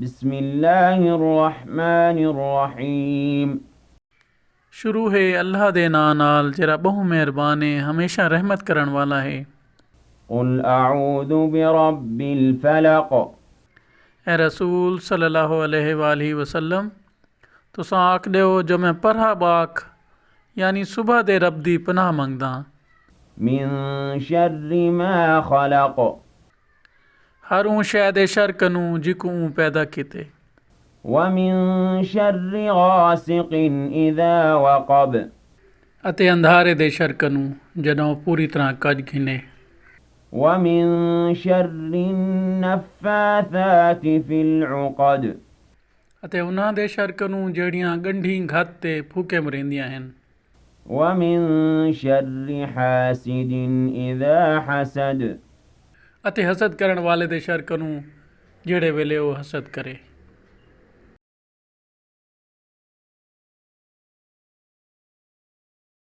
बिस्मिल्लाहिर्रहमानिर्रहीम। शुरू है अल्लाह दे नां नाल जिहड़ा बहु मेहरबान है हमेशा रहमत करण वाला है। कुल अऊज़ु बिरब्बिल फलक। ए रसूल सल्लल्लाहु अलैहि वसल्लम तुसां आख दियो जो मैं परहा बाख यानी सुबह दे रब दी पनाह मंगदा मिन शर्रि मा खलक। हर ऊं शै दे शर कनू जिकू ऊं पैदा कीते व मिन शर्रि गासिकिन इज़ा वक़ब। अते अंधारे दे शर कनू जडों पूरी तरह कज घिने व मिन शर्रि नफ़्फ़ाथाति फ़िल उक़द। अते उन्हां दे शर कनू जहिड़ियां ॻंढी घत ते फूके मरींदियां आहिनि। व मिन शर्रि हासिदिन इज़ा हसद। अते हसद करण वाले दे शर कनू जहिड़े वेले वो हसद करे।